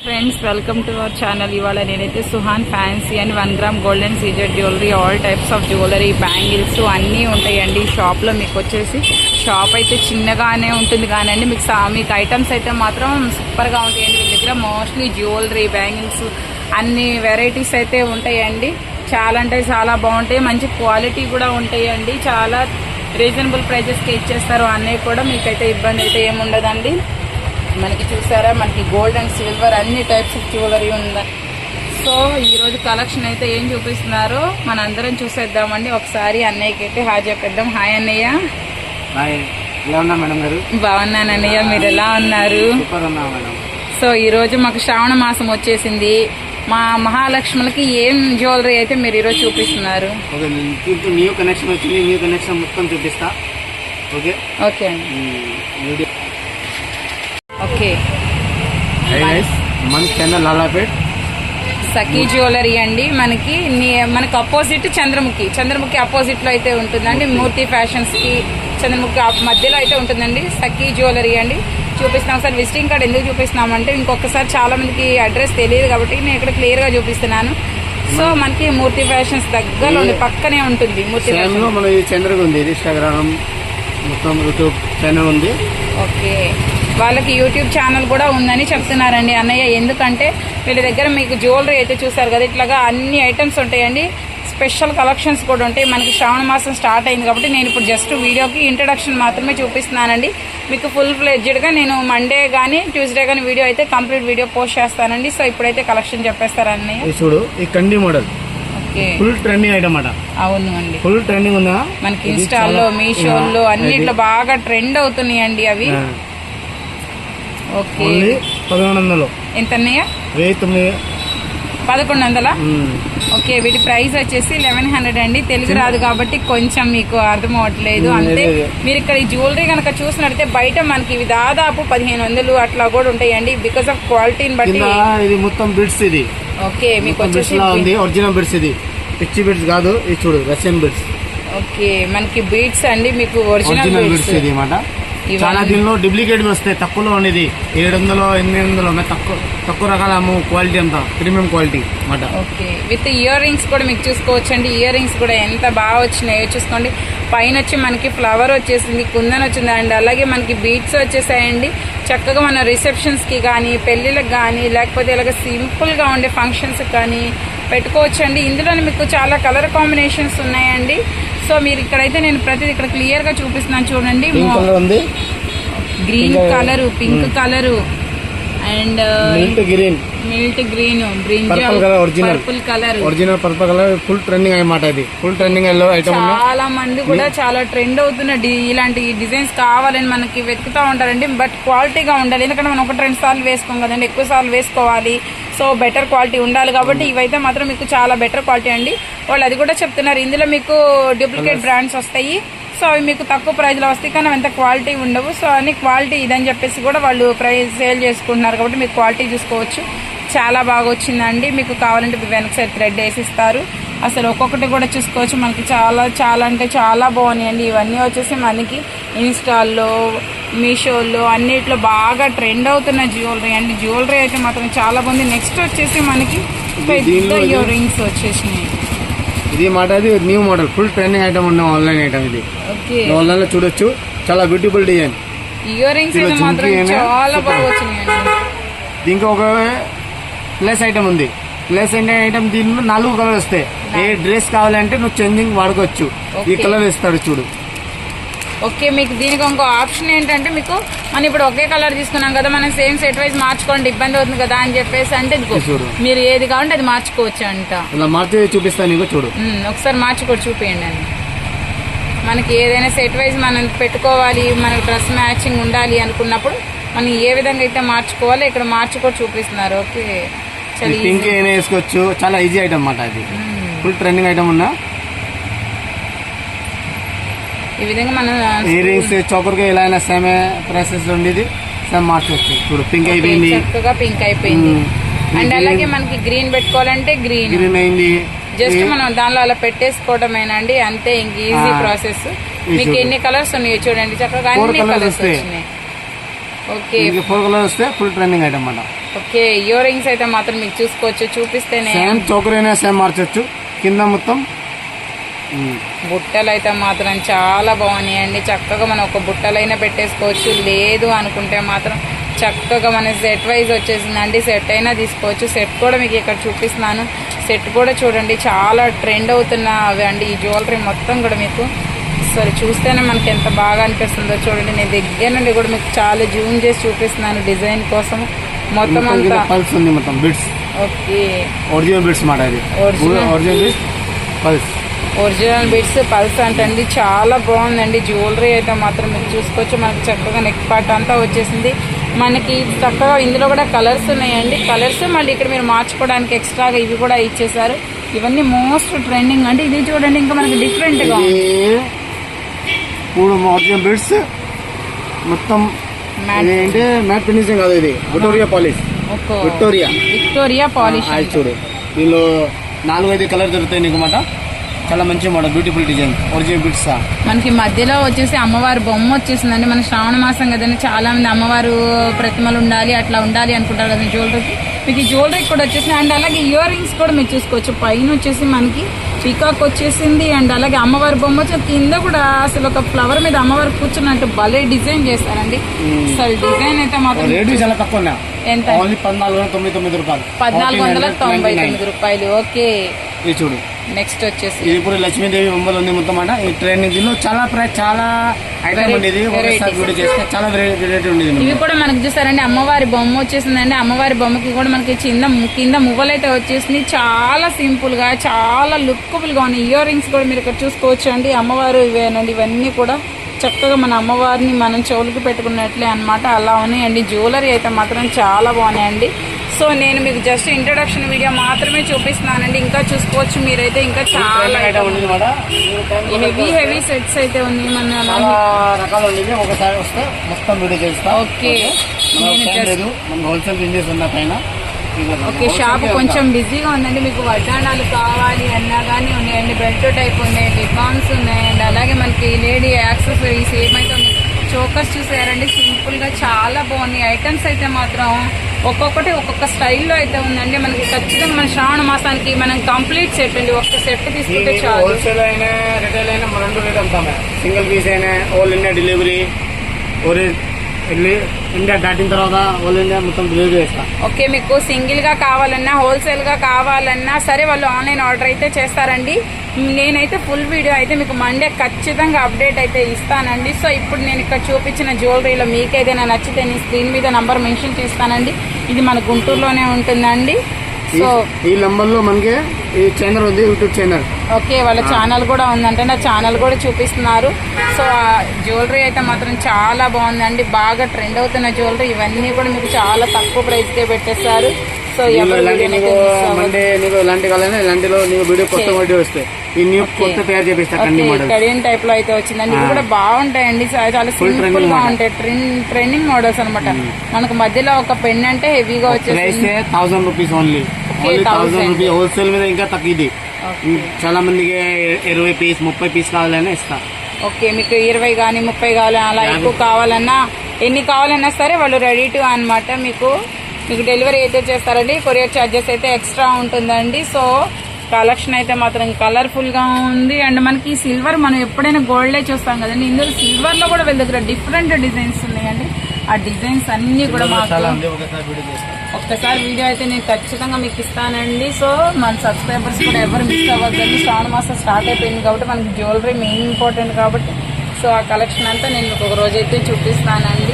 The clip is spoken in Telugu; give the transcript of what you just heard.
Friends welcome to our channel. ఇవాళ నేనైతే Suhan fancy and 1 gram gold and CZ jewellery, all types of jewellery, bangles అన్నీ ఉంటాయండి ఈ షాప్లో. మీకు వచ్చేసి షాప్ అయితే చిన్నగానే ఉంటుంది కానండి మీకు ఐటమ్స్ అయితే మాత్రం సూపర్గా ఉంటాయండి. వీళ్ళ దగ్గర మోస్ట్లీ జ్యువెలరీ, బ్యాంగిల్స్ అన్ని వెరైటీస్ అయితే ఉంటాయండి. చాలా అంటే చాలా బాగుంటాయి, మంచి క్వాలిటీ కూడా ఉంటాయండి. చాలా రీజనబుల్ ప్రైజెస్కి ఇచ్చేస్తారు. అన్నీ కూడా మీకైతే ఇబ్బంది అయితే ఏముండదండి. మనకి చూసారా, మనకి గోల్డ్ అండ్ సిల్వర్ అన్ని టైప్స్ ఆఫ్ జ్యువెలరీ ఉంది. సో ఈరోజు కలెక్షన్ అయితే ఏం చూపిస్తున్నారో మనందరం చూసేద్దామండి. ఒకసారి అన్నయ్యకి అయితే హాయ్ చెప్పేద్దాం. హాయ్ అన్నయ్య. బాగున్నాను అన్నయ్య, మీరు ఎలా ఉన్నారు? సో ఈరోజు మాకు శ్రావణ మాసం వచ్చేసింది. మా మహాలక్ష్ములకి ఏం జ్యువెలరీ అయితే మీరు ఈరోజు చూపిస్తున్నారు? న్యూ కనెక్షన్ వచ్చింది, న్యూ కనెక్షన్ మొత్తం చూపిస్తా. ఓకే అండి. ఓకే, మన ఛానల్ లాలాపేట్ సఖీ జ్యువెలరీ అండి. మనకి అపోజిట్ చంద్రముఖి అపోజిట్ లో అయితే ఉంటుందండి. మూర్తి ఫ్యాషన్స్ కి చంద్రముఖి మధ్యలో అయితే ఉంటుందండి సఖీ జ్యువెలరీ అండి. చూపిస్తాం సార్. విజిటింగ్ కార్డ్ ఎందుకు చూపిస్తున్నామంటే ఇంకొకసారి చాలా మందికి అడ్రస్ తెలియదు కాబట్టి నేను ఇక్కడ క్లియర్ గా చూపిస్తున్నాను. సో మనకి మూర్తి ఫ్యాషన్స్ దగ్గరలో పక్కనే ఉంటుంది. మూర్తి చంద్రగా ఉంది, ఇన్స్టాగ్రామ్ మొత్తం యూట్యూబ్ ఛానల్ ఉంది. ఓకే, వాళ్ళకి యూట్యూబ్ ఛానల్ కూడా ఉందని చెప్తున్నారండి అన్నయ్య. ఎందుకంటే వీళ్ళ దగ్గర మీకు జ్యువెలరీ అయితే చూసారు కదా, ఇట్లాగా అన్ని ఐటమ్స్ ఉంటాయండి. స్పెషల్ కలెక్షన్స్ కూడా ఉంటాయి. మనకి శ్రావణ మాసం స్టార్ట్ అయింది కాబట్టి నేను ఇప్పుడు జస్ట్ వీడియోకి ఇంట్రడక్షన్ మాత్రమే చూపిస్తున్నానండి. మీకు ఫుల్ ఫ్లెడ్జ్డ్గా నేను మండే కానీ ట్యూస్డే కానీ వీడియో అయితే కంప్లీట్ వీడియో పోస్ట్ చేస్తానండి. సో ఇప్పుడైతే కలెక్షన్ చెప్పేస్తారని చూడు. ఈ కండి మోడల్ ఫుల్ ట్రెండింగ్ ఐటమ్ అట. అవును అండి, ఫుల్ ట్రెండింగ్ ఉందా. మనకి ఇన్స్టాల్లో, మీషోల్లో అన్నిట్లో బాగా ట్రెండ్ అవుతున్నాయండి అవి. ఓకే, 1100. ఎంత అన్నయ్య? 1100. ఓకే, వీటి ప్రైస్ వచ్చేసి 1100 అండి. తెలుగు రాదు కాబట్టి కొంచెం మీకు అర్థం అవ్వట్లేదు అంతే. మీరు ఇక్కడ ఈ జ్యువెలరీ కనుక చూసినట్టయితే బయట మనకి ఇవి దాదాపు 1500 అట్లా కూడా ఉంటాయండి. బికాస్ ఆఫ్ క్వాలిటీని బట్టి. ఇది మొత్తం బిడ్స్. ఇది ఓకే, మీకు వచ్చేసి ఒరిజినల్ బిడ్స్. ఇది పిచ్చి బిడ్స్ కాదు, ఇది చూడు రష్యన్ బిడ్స్. ఓకే, మనకి బీడ్స్ అండి, మీకు ఒరిజినల్ బిడ్స్ ఇది అన్నమాట. చాలా దీనిలో డూప్లికేట్ వస్తాయి, తక్కువలో ఉండేది 700, 800 తక్కువ రకాల క్వాలిటీ అంతా ప్రీమియం క్వాలిటీ అన్నమాట. ఓకే, విత్ ఇయర్ రింగ్స్ కూడా మీకు చూసుకోవచ్చండి. ఇయర్ రింగ్స్ కూడా ఎంత బాగా వచ్చినాయో చూసుకోండి. పైన వచ్చి మనకి ఫ్లవర్ వచ్చేసింది, కుందన్ వచ్చింది అండి. అలాగే మనకి బీడ్స్ వచ్చేసాయండి. చక్కగా మన రిసెప్షన్స్కి కానీ, పెళ్ళిళ్ళకి కానీ, లేకపోతే ఇలాగ సింపుల్గా ఉండే ఫంక్షన్స్కి కానీ పెట్టుకోవచ్చండి. ఇందులోనే మీకు చాలా కలర్ కాంబినేషన్స్ ఉన్నాయండి. సో మీరు ఇక్కడైతే నేను ప్రతిదీ ఇక్కడ క్లియర్ గా చూపిస్తున్నాను చూడండి. Green colour, pink colour and మిల్ట్ green, brinjal purple colour, original purple colour full trending అన్నమాట. ఇది ఫుల్ ట్రెండింగ్ ఐటమ్. చాలా మంది కూడా చాలా ట్రెండ్ అవుతున్న ఇలాంటి డిజైన్స్ కావాలని మనకి వెతుకుతా ఉంటారండి. బట్ క్వాలిటీగా ఉండాలి, ఎందుకంటే మనం 1-2 సార్లు వేసుకోం కదండి, ఎక్కువ సార్లు వేసుకోవాలి. సో బెటర్ క్వాలిటీ ఉండాలి కాబట్టి ఇవైతే మాత్రం మీకు చాలా బెటర్ క్వాలిటీ అండి. వాళ్ళు అది కూడా చెప్తున్నారు, ఇందులో మీకు డూప్లికేట్ బ్రాండ్స్ వస్తాయి. సో అవి మీకు తక్కువ ప్రైజ్లో వస్తాయి కానీ అంత క్వాలిటీ ఉండవు. సో అన్ని క్వాలిటీ ఇదని చెప్పేసి కూడా వాళ్ళు ప్రైస్ సేల్ చేసుకుంటున్నారు కాబట్టి మీకు క్వాలిటీ చూసుకోవచ్చు. చాలా బాగా వచ్చిందండి. మీకు కావాలంటే వెనక సైడ్ థ్రెడ్ వేసిస్తారు. అసలు ఒక్కొక్కటి కూడా చూసుకోవచ్చు. మనకి చాలా చాలా అంటే చాలా బాగున్నాయండి. ఇవన్నీ వచ్చేసి మనకి ఇన్స్టాల్లో, మీషోల్లో అన్నిట్లో బాగా ట్రెండ్ అవుతున్న జ్యువెలరీ అండి. జ్యువెలరీ అయితే మాత్రం చాలా బాగుంది. నెక్స్ట్ వచ్చేసి మనకి పెద్ద ఇయర్ రింగ్స్ వచ్చేసినాయి. ఇది మాట, ఇది new model full trending item ఉన్న ఆన్లైన్ ఐటమ్. ఇది ఆన్లైన్ లో చూడొచ్చు, చాలా బ్యూటిఫుల్ డిజైన్. ఇయర్ రింగ్స్ అయితే మాత్రం చాలా బాగా వచ్చినాయండి. దీనికి ఒక ప్లస్ ఐటమ్ ఉంది. ప్లస్ ఐటమ్ దీనిలో 4 కలర్ వస్తాయి. ఏ డ్రెస్ కావాలంటే నువ్వు చేంజింగ్ వాడుకోవచ్చు. ఈ కలర్ ఇస్తాడు చూడు. ఓకే, మీకు దీనికి ఇంకో ఆప్షన్ ఏంటంటే మీకు మనం ఇప్పుడు ఒకే కలర్ తీసుకున్నాం కదా, మనం సేమ్ సెట్ వైజ్ మార్చుకోండి, ఇబ్బంది అవుతుంది కదా అని చెప్పేసి అంటే మీరు ఏది కావాలంటే అది మార్చుకోవచ్చు అంట. ఇలా మార్చి చూపిస్తాను చూడు. ఒకసారి మార్చుకోవచ్చు, చూపించండి అని. మనకి ఏదైనా సెట్ వైజ్ మనం పెట్టుకోవాలి, మనకు డ్రెస్ మ్యాచింగ్ ఉండాలి అనుకున్నప్పుడు మనం ఏ విధంగా అయితే మార్చుకోవాలో ఇక్కడ మార్చుకోవచ్చు చూపిస్తున్నారు. ఓకే, పింక్ వేసుకోవచ్చు. చాలా ఈజీ ఐటమ్ అన్నమాట. అది ఫుల్ ట్రెండింగ్ ఐటమ్ ఉన్నా. ఈ విధంగా మనం ఇయర్ రింగ్స్ చోకర్గా ఎలా అయినా సేమ్ ప్రైసెస్ ఉండేది, సేమ్ మార్చవచ్చు. చూడు పింక్ అయిపోయింది, చక్కగా పింక్ అయిపోయింది. అండ్ అలాగే మనకి గ్రీన్ పెట్టుకోవాలంటే గ్రీన్ అయింది. జస్ట్ మనం దానిలో అలా పెట్టేసుకోవడమేనండి, అంతే. ఇంక ఈజీ ప్రాసెస్. మీకు ఎన్ని కలర్స్ ఉన్నాయో చూడండి, చక్కగా అన్ని కలర్స్ వచ్చినాయి. ఓకే, 4 కలర్స్ వస్తే ఫుల్ ట్రెండింగ్ ఐటమ్ అన్నమాట. ఓకే, ఇయర్ రింగ్స్ అయితే మాత్రం మీకు చూసుకోవచ్చు, చూపిస్తేనే. సేమ్ చోకరైనా సేమ్ మార్చొచ్చు. కింద మొత్తం బుట్టలు అయితే మాత్రం చాలా బాగున్నాయండి. చక్కగా మనం ఒక బుట్టలైనా పెట్టేసుకోవచ్చు, లేదు అనుకుంటే మాత్రం చక్కగా మన సెట్ వైజ్ వచ్చేసిందండి. సెట్ అయినా తీసుకోవచ్చు. సెట్ కూడా మీకు ఇక్కడ చూపిస్తున్నాను. సెట్ కూడా చూడండి, చాలా ట్రెండ్ అవుతున్న అవి అండి. ఈ జ్యువెలరీ మొత్తం కూడా మీకు సరే చూస్తేనే మనకి ఎంత బాగా అనిపిస్తుందో చూడండి. నేను దగ్గర నుండి కూడా మీకు చాలా జూమ్ చేసి చూపిస్తున్నాను డిజైన్ కోసం. మొత్తం అంతా పల్స్ ఉంది, మొత్తం బిట్స్. ఓకే, ఒరిజినల్ బిట్స్ మాట ఇది. Original bits pulse, original bits pulse అంటండి. చాలా బాగుందండి జ్యువెలరీ అయితే మాత్రం మీరు చూసుకోవచ్చు. మనకి చక్కగా నెక్ పార్ట్ అంతా వచ్చేసింది. మనకి చక్కగా ఇందులో కూడా కలర్స్ ఉన్నాయండి. కలర్స్ మళ్ళీ ఇక్కడ మీరు మార్చుకోవడానికి ఎక్స్ట్రాగా ఇవి కూడా ఇచ్చేసారు. ఇవన్నీ మోస్ట్ ట్రెండింగ్ అండి. ఇది చూడండి ఇంకా మనకి డిఫరెంట్గా మూడు ఒరిజినల్ బిట్స్ మొత్తం. ఏంటి మ్యాట్ ఫినిషింగ్ కాదు, ఇది విక్టోరియా పాలిష్. Victoria polish. చూడు, దీనిలో 4-5 కలర్ దొరుకుతాయి నీకు మాట. చాలా మంచి model, beautiful design, original bits. మనకి మధ్యలో వచ్చేసి అమ్మవారి బొమ్మ వచ్చేసిందండి. మన శ్రావణ మాసం కదండి, చాలా మంది అమ్మవారు ప్రతిమలు ఉండాలి, అట్లా ఉండాలి అనుకుంటారు కదా జ్యువెలరీకి. మీకు ఈ జ్యువెలరీ కూడా వచ్చేసింది. అండ్ అలాగే ఇయర్ రింగ్స్ కూడా మీరు చూసుకోవచ్చు. పైన వచ్చేసి మనకి పీకాక్ వచ్చేసింది. అండ్ అలాగే అమ్మవారి బొమ్మ వచ్చి కింద కూడా అసలు ఒక ఫ్లవర్ మీద అమ్మవారు కూర్చున్నట్టు భలే డిజైన్ చేస్తారండి. అసలు డిజైన్ అయితే మాత్రం రేటు చాలా తక్కువ. ఎంత? 1499 రూపాయలు. 1499 రూపాయలు. ఓకే, ఇది చూడు. నెక్స్ట్ వచ్చేసి ఇది ఇప్పుడు లక్ష్మీదేవి బొమ్మలు ఉంది మొత్తం అన్న. ఈ ట్రైనింగ్ దీనిలో చాలా చాలా ఐటమ్ ఉండేది. ఒకసారి వీడియో చేస్తే చాలా వెరైటీ ఉండేది. ఇవి కూడా మనకి చూసారండి, అమ్మవారి బొమ్మ వచ్చేసిందండి. అమ్మవారి బొమ్మకి కూడా మనకి కింద మువ్వలైతే వచ్చేసింది. చాలా సింపుల్ గా, చాలా లుక్ఫుల్ గా ఉన్నాయి. ఇయర్ రింగ్స్ కూడా మీరు ఇక్కడ చూసుకోవచ్చు అండి. అమ్మవారు ఇవేనండి. ఇవన్నీ కూడా చక్కగా మన అమ్మవారిని మనం చెవులకి పెట్టుకున్నట్లే అన్నమాట. అలా ఉన్నాయండి. జ్యువెలరీ అయితే మాత్రం చాలా బాగున్నాయండి. సో నేను మీకు జస్ట్ ఇంట్రొడక్షన్ వీడియో మాత్రమే చూపిస్తున్నానండి. ఇంకా చూసుకోవచ్చు మీరైతే. ఇంకా చాలా హెవీ సెట్స్ అయితే ఉంది. మన రకాలు ఉండేది. ఒకసారి వస్తే మొత్తం వీడియో చేస్తా. ఓకే, హోల్సేల్ బిజినెస్ ఉన్న పైన. ఓకే, షాప్ కొంచెం బిజీగా ఉందండి. మీకు వడ్డాణాలు కావాలి అన్నా కానీ ఉన్నాయండి. బెల్ట్ టైప్ ఉన్నాయి, లిపాన్స్ ఉన్నాయండి. అలాగే మనకి లేడీ యాక్సెసరీస్ ఏమైతే ఉన్నాయి. చోకర్స్ చూసారండి, సింపుల్ గా చాలా బాగున్నాయి. ఐటమ్స్ అయితే మాత్రం ఒక్కొక్కటి ఒక్కొక్క స్టైల్లో అయితే ఉందండి. మనకి ఖచ్చితంగా మన శ్రావణ మాసానికి మనం కంప్లీట్ సెట్ అండి. ఒక్క సెట్ తీసుకుంటే చాలు. హోల్సేల్ అయినా రిటైల్ అయినా మనం 2 రేట్ అమ్ముతాము. సింగిల్ పీస్ అయినా ఆల్ ఇండియా డెలివరీ, ఇండియా దాటిన తర్వాత ఆల్ ఇండియా మొత్తం డెలివరీ చేస్తాం. ఓకే, మీకు సింగిల్ గా కావాలన్నా హోల్సేల్ గా కావాలన్నా సరే వాళ్ళు ఆన్లైన్ ఆర్డర్ అయితే చేస్తారండి. నేనైతే ఫుల్ వీడియో అయితే మీకు మండే ఖచ్చితంగా అప్డేట్ అయితే ఇస్తానండి. సో ఇప్పుడు నేను ఇక్కడ చూపించిన జ్యువెలరీలో మీకు ఏదైనా నచ్చితే నేను స్క్రీన్ మీద నంబర్ మెన్షన్ చేస్తానండి. ఇది మన గుంటూరులోనే ఉంటుందండి. సో ఈ నంబర్ లో మనకి ఈ ఛానల్ ఉంది, యూట్యూబ్ ఛానల్. ఓకే, వాళ్ళ ఛానల్ కూడా ఉందంటే ఆ ఛానల్ కూడా చూపిస్తున్నారు. సో ఆ జ్యువెలరీ అయితే మాత్రం చాలా బాగుందండి. బాగా ట్రెండ్ అవుతున్న జ్యువెలరీ. ఇవన్నీ కూడా మీకు చాలా తక్కువ ప్రైస్ కే పెట్టేస్తారు. సో మండే నీకు ఎలాంటి కావాలన్నా ఇలాంటిలో నీకు వీడియో కొత్త వీడియో వస్తాయి. ఈ న్యూ కొత్త తయారు చేపిస్తాను. కడియన్ టైప్ లో అయితే వచ్చిందండి. ఇవి కూడా బాగుంటాయండి. చాలా సింపుల్ గా ఉంటాయి. ట్రెండింగ్ మోడల్స్ అనమాట. మనకు మధ్యలో ఒక పెన్ అంటే హెవీగా వచ్చేసి 1000 రూపీస్ ఓన్లీ. 1000 రూపీస్ హోల్సేల్ మీద ఇంకా తక్కువ. చాలా మందికి 20 పీస్ 30 పీస్ కావాలన్నా ఇస్తా. ఓకే, మీకు 20 కానీ 30 కావాలి అలా ఎక్కువ కావాలన్నా ఎన్ని కావాలన్నా సరే వాళ్ళు రెడీ టు అనమాట. మీకు డెలివరీ అయితే చేస్తారండి. కొరియర్ ఛార్జెస్ అయితే ఎక్స్ట్రా ఉంటుందండి. సో కలెక్షన్ అయితే మాత్రం కలర్ఫుల్ గా ఉంది. అండ్ మనకి సిల్వర్ మనం ఎప్పుడైనా గోల్డే చూస్తాం కదండి. ఇందులో సిల్వర్ లో కూడా వీళ్ళ దగ్గర డిఫరెంట్ డిజైన్స్ ఉన్నాయండి. ఆ డిజైన్స్ అన్ని కూడా ఒక్కసారి వీడియో అయితే నేను ఖచ్చితంగా మీకు ఇస్తానండి. సో మన సబ్స్క్రైబర్స్ కూడా ఎవరు మిస్ అవ్వద్దండి. శ్రావణ మాసం స్టార్ట్ అయిపోయింది కాబట్టి మనకి జ్యువెలరీ మెయిన్ ఇంపార్టెంట్ కాబట్టి సో ఆ కలెక్షన్ అంతా నేను మీకు ఒక రోజైతే చూపిస్తానండి.